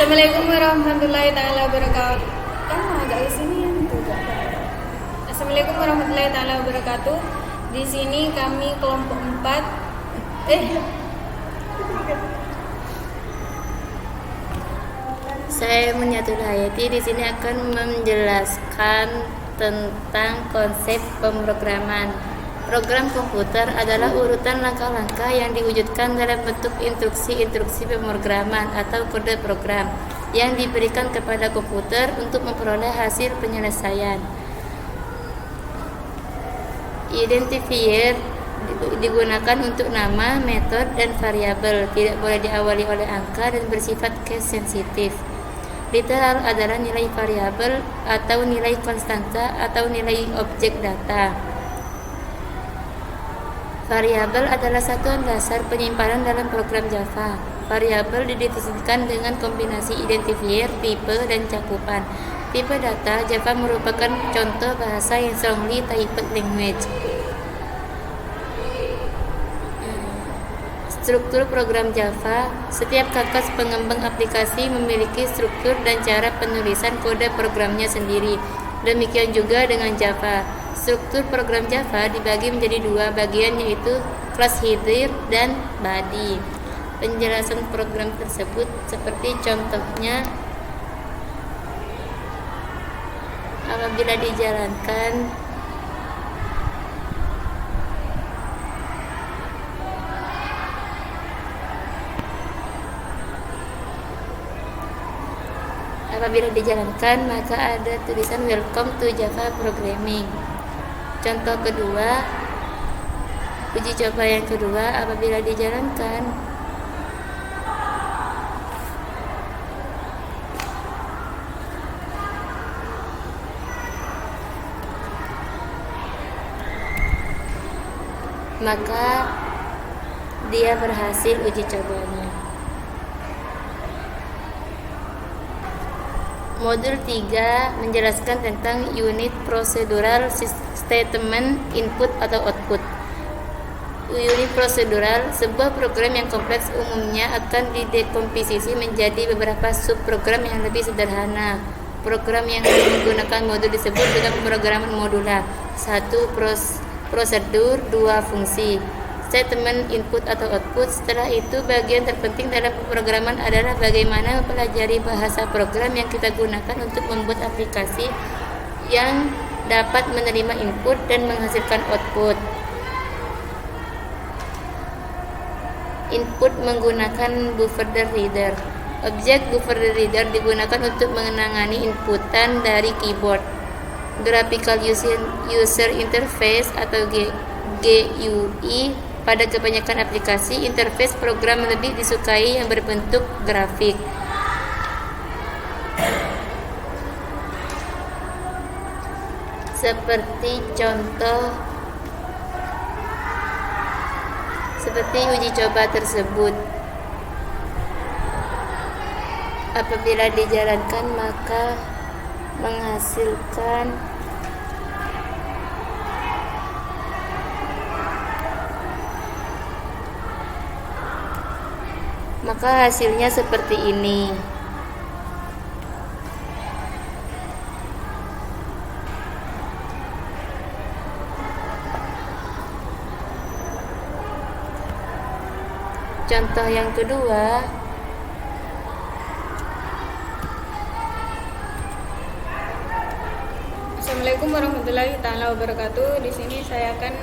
Assalamualaikum warahmatullahi taala wabarakatuh. Kan agak di sini ya itu. Assalamualaikum warahmatullahi taala wabarakatuh. Di sini kami kelompok 4. Saya Munyatul Hayati di sini akan menjelaskan tentang konsep pemrograman. Program komputer adalah urutan langkah-langkah yang diwujudkan dalam bentuk instruksi-instruksi pemrograman atau kode program yang diberikan kepada komputer untuk memperoleh hasil penyelesaian. Identifier digunakan untuk nama, metode, dan variabel. Tidak boleh diawali oleh angka dan bersifat case sensitif. Literal adalah nilai variabel atau nilai konstanta atau nilai objek data. Variabel adalah satuan dasar penyimpanan dalam program Java. Variabel didefinisikan dengan kombinasi identifier, tipe, dan cakupan. Tipe data Java merupakan contoh bahasa yang strongly typed language. Struktur program Java. Setiap kakak pengembang aplikasi memiliki struktur dan cara penulisan kode programnya sendiri. Demikian juga dengan Java. Struktur program Java dibagi menjadi dua bagian, yaitu class header dan body. Penjelasan program tersebut seperti contohnya apabila dijalankan maka ada tulisan welcome to Java programming. Contoh kedua, uji coba yang kedua, apabila dijalankan maka dia berhasil uji cobanya. Modul 3 menjelaskan tentang unit procedural statement input atau output. Unit procedural, sebuah program yang kompleks umumnya akan didekomposisi menjadi beberapa subprogram yang lebih sederhana. Program yang menggunakan modul disebut dengan pemrograman modular. 1. Prosedur, 2. Fungsi. Statement input atau output. Setelah itu, bagian terpenting dalam pemrograman adalah bagaimana mempelajari bahasa program yang kita gunakan untuk membuat aplikasi yang dapat menerima input dan menghasilkan output. Input menggunakan buffer reader. Objek buffer reader digunakan untuk menangani inputan dari keyboard. Graphical User Interface atau GUI. Pada kebanyakan aplikasi, interface program lebih disukai yang berbentuk grafik. Seperti uji coba tersebut. Apabila dijalankan maka menghasilkan hasilnya seperti ini. Contoh yang kedua, Assalamualaikum warahmatullahi taala wabarakatuh. Di sini saya akan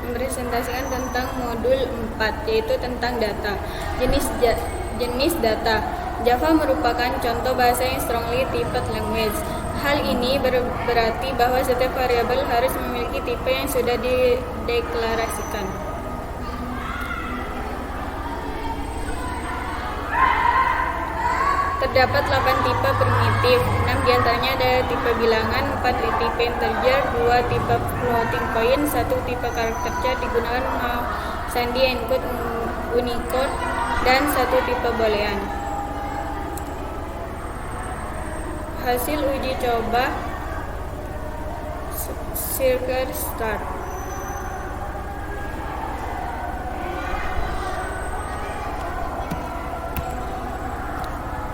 mempresentasikan tentang modul 4, yaitu tentang data. Jenis data. Java merupakan contoh bahasa yang strongly typed language. Hal ini berarti bahwa setiap variabel harus memiliki tipe yang sudah dideklarasikan. Terdapat 8 tipe primitif, 6 diantaranya ada tipe bilangan, 4 tipe integer, 2 tipe floating point, 1 tipe karakter char digunakan sandi encode Unicode, dan 1 tipe boolean. Hasil uji coba circle start.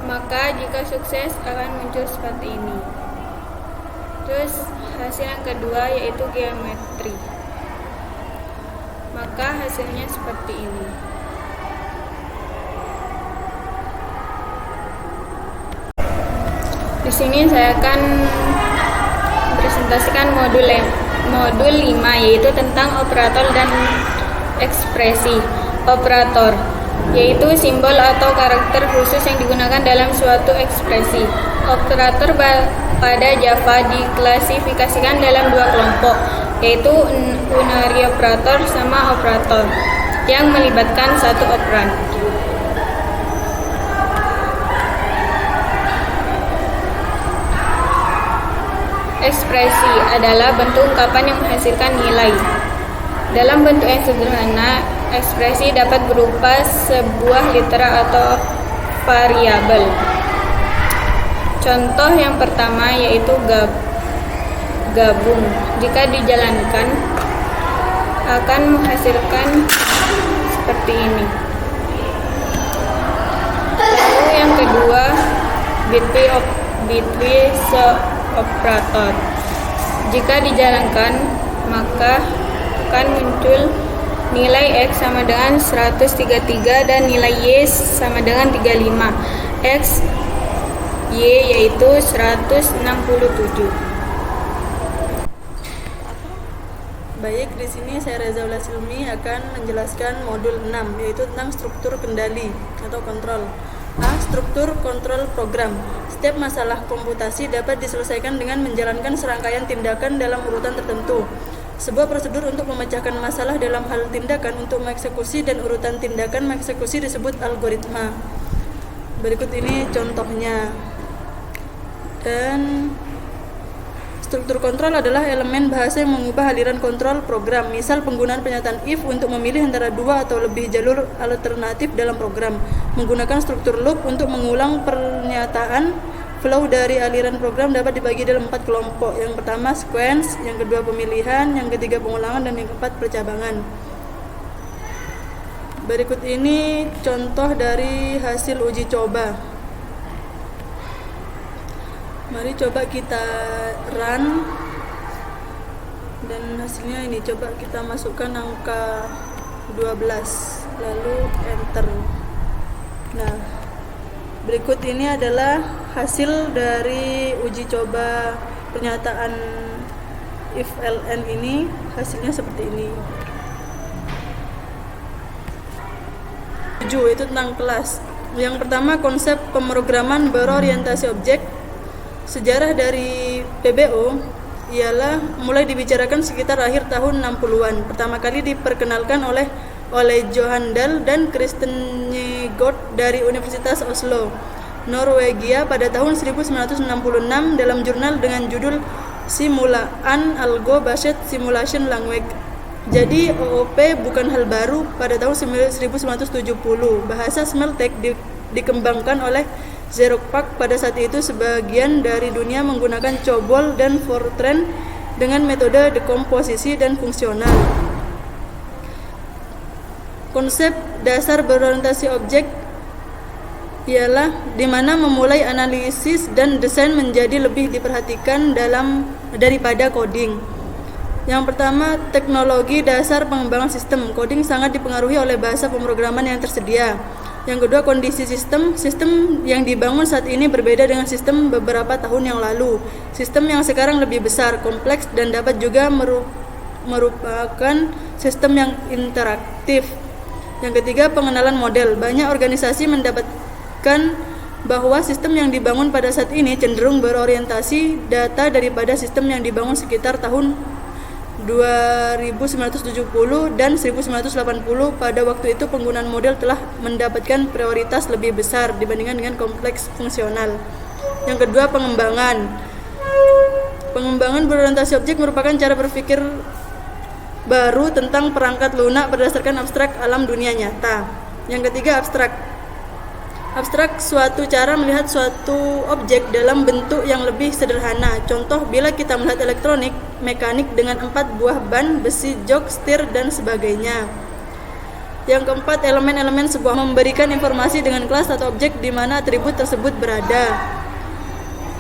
Maka Maka jika sukses akan muncul seperti ini. Terus hasil yang kedua yaitu geometri. Maka hasilnya seperti ini. Di sini saya akan presentasikan modul 5 yaitu tentang operator dan ekspresi. Operator yaitu simbol atau karakter khusus yang digunakan dalam suatu ekspresi. Operator pada Java diklasifikasikan dalam dua kelompok, yaitu unary operator sama operator yang melibatkan satu operan. Ekspresi adalah bentuk ungkapan yang menghasilkan nilai. Dalam bentuk yang sederhana, ekspresi dapat berupa sebuah litera atau variabel. Contoh yang pertama yaitu gabung. Jika dijalankan akan menghasilkan seperti ini. Lalu yang kedua, bitwise operator. Jika dijalankan maka akan muncul nilai X sama dengan 133 dan nilai Y sama dengan 35. X Y yaitu 167. Baik, di sini saya Rezaula Silmi akan menjelaskan modul 6 yaitu tentang struktur kendali atau kontrol. A. Struktur kontrol program. Setiap masalah komputasi dapat diselesaikan dengan menjalankan serangkaian tindakan dalam urutan tertentu. Sebuah prosedur untuk memecahkan masalah dalam hal tindakan untuk mengeksekusi dan urutan tindakan mengeksekusi disebut algoritma. Berikut ini contohnya. Dan struktur kontrol adalah elemen bahasa yang mengubah aliran kontrol program. Misal penggunaan pernyataan if untuk memilih antara dua atau lebih jalur alternatif dalam program. Menggunakan struktur loop untuk mengulang pernyataan. Flow dari aliran program dapat dibagi dalam 4 kelompok. Yang pertama sequence, yang kedua pemilihan, yang ketiga pengulangan, dan yang keempat percabangan. Berikut ini contoh dari hasil uji coba. Mari coba kita run. Dan hasilnya ini, coba kita masukkan angka 12 lalu enter. Nah, berikut ini adalah hasil dari uji coba pernyataan if ln ini. Hasilnya seperti ini. 7 itu tentang kelas. Yang pertama konsep pemrograman berorientasi objek. Sejarah dari PBO ialah mulai dibicarakan sekitar akhir tahun 60-an. Pertama kali diperkenalkan oleh Johan Dahl dan Kristen Nygaard dari Universitas Oslo, Norwegia pada tahun 1966 dalam jurnal dengan judul Simulaan Algo Based Simulation Language. Jadi OOP bukan hal baru pada tahun 1970. Bahasa Smeltek dikembangkan oleh Xerox PARC pada saat itu. Sebagian dari dunia menggunakan COBOL dan Fortran dengan metode dekomposisi dan fungsional. Konsep dasar berorientasi objek ialah di mana memulai analisis dan desain menjadi lebih diperhatikan daripada coding. Yang pertama, teknologi dasar pengembangan sistem. Coding sangat dipengaruhi oleh bahasa pemrograman yang tersedia. Yang kedua, kondisi sistem. Sistem yang dibangun saat ini berbeda dengan sistem beberapa tahun yang lalu. Sistem yang sekarang lebih besar, kompleks, dan dapat juga merupakan sistem yang interaktif. Yang ketiga, pengenalan model. Banyak organisasi mendapatkan bahwa sistem yang dibangun pada saat ini cenderung berorientasi data daripada sistem yang dibangun sekitar tahun 2970 dan 1980. Pada waktu itu penggunaan model telah mendapatkan prioritas lebih besar dibandingkan dengan kompleks fungsional. Yang kedua, pengembangan. Pengembangan berorientasi objek merupakan cara berpikir baru tentang perangkat lunak berdasarkan abstrak alam dunia nyata. Yang ketiga, abstrak. Abstrak suatu cara melihat suatu objek dalam bentuk yang lebih sederhana. Contoh, bila kita melihat elektronik, mekanik dengan 4 buah ban, besi, jok, setir, dan sebagainya. Yang keempat, elemen-elemen sebuah memberikan informasi dengan kelas atau objek di mana atribut tersebut berada.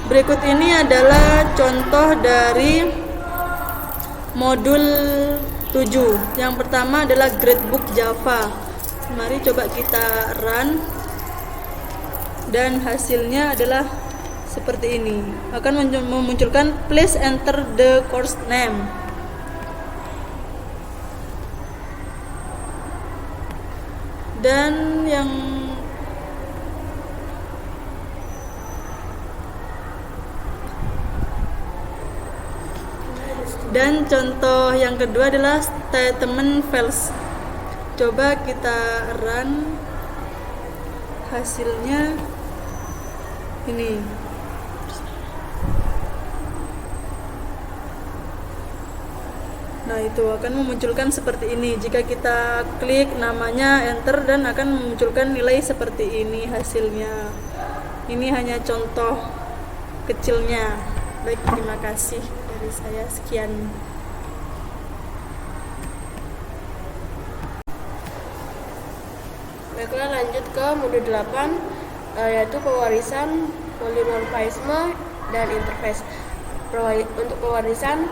Berikut ini adalah contoh dari modul 7. Yang pertama adalah Gradebook Java. Mari coba kita run. Dan hasilnya adalah seperti ini. Akan memunculkan please enter the course name. Dan contoh yang kedua adalah statement fails. Coba kita run, hasilnya ini. Nah, itu akan memunculkan seperti ini. Jika kita klik namanya, enter, dan akan memunculkan nilai seperti ini hasilnya. Ini hanya contoh kecilnya. Baik, terima kasih dari saya. Sekian. Baiklah, lanjut ke modul 8, yaitu pewarisan, polymorphisme, dan interface. Untuk pewarisan,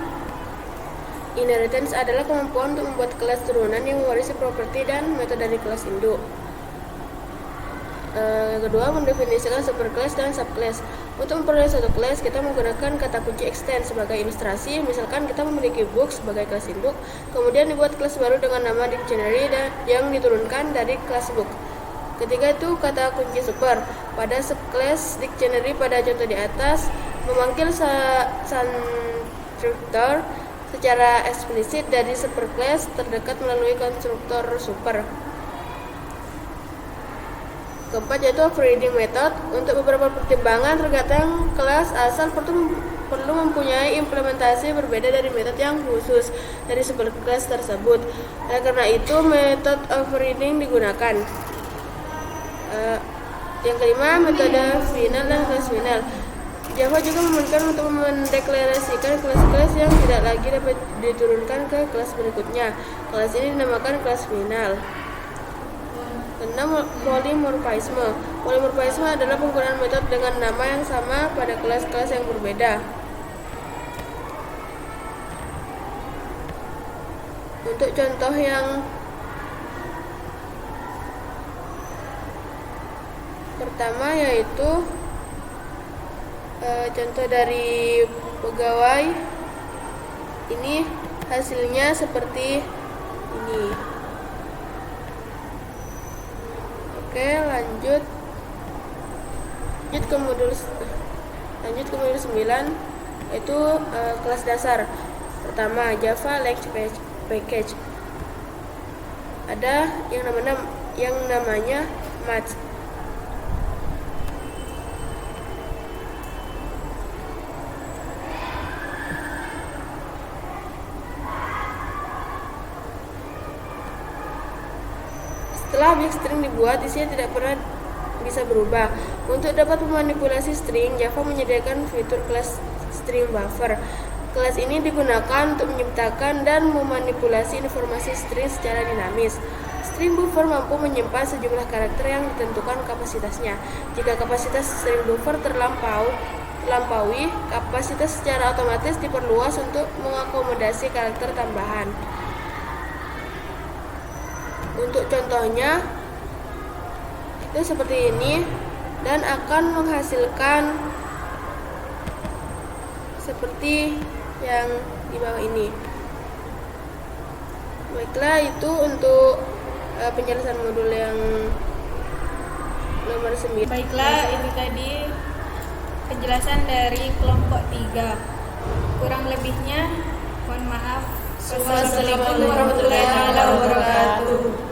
inheritance adalah kemampuan untuk membuat kelas turunan yang mewarisi properti dan metode dari kelas induk. Yang kedua, mendefinisikan superclass dan subclass. Untuk memperoleh satu kelas, kita menggunakan kata kunci extend sebagai ilustrasi. Misalkan kita memiliki book sebagai kelas induk, kemudian dibuat kelas baru dengan nama dictionary yang diturunkan dari kelas book. Ketiga itu kata kunci super. Pada subclass dictionary pada contoh di atas memanggil constructor secara eksplisit dari superclass terdekat melalui konstruktor super. Keempat yaitu overriding method. Untuk beberapa pertimbangan, terkadang kelas asal perlu mempunyai implementasi berbeda dari metode yang khusus dari superclass tersebut. Oleh karena itu, metode overriding digunakan. Yang kelima, metode final dan kelas final. Java juga memungkinkan untuk mendeklarasikan kelas-kelas yang tidak lagi dapat diturunkan ke kelas berikutnya. Kelas ini dinamakan kelas final. Keenam, polymorphisme. Polymorphisme adalah penggunaan metode dengan nama yang sama pada kelas-kelas yang berbeda. Untuk contoh yang pertama yaitu contoh dari pegawai, ini hasilnya seperti ini. Oke, lanjut ke modul 9, yaitu kelas dasar. Pertama, Java Language Package. Ada yang namanya Math. Setelah objek string dibuat, isinya tidak pernah bisa berubah. Untuk dapat memanipulasi string, Java menyediakan fitur kelas string buffer. Kelas ini digunakan untuk menciptakan dan memanipulasi informasi string secara dinamis. String buffer mampu menyimpan sejumlah karakter yang ditentukan kapasitasnya. Jika kapasitas string buffer terlampaui, kapasitas secara otomatis diperluas untuk mengakomodasi karakter tambahan. Untuk contohnya itu seperti ini dan akan menghasilkan seperti yang di bawah ini. Baiklah, itu untuk penjelasan modul yang nomor 9. Baiklah, itu tadi penjelasan dari kelompok 3. Kurang lebihnya mohon maaf. Wassalamualaikum warahmatullahi wabarakatuh.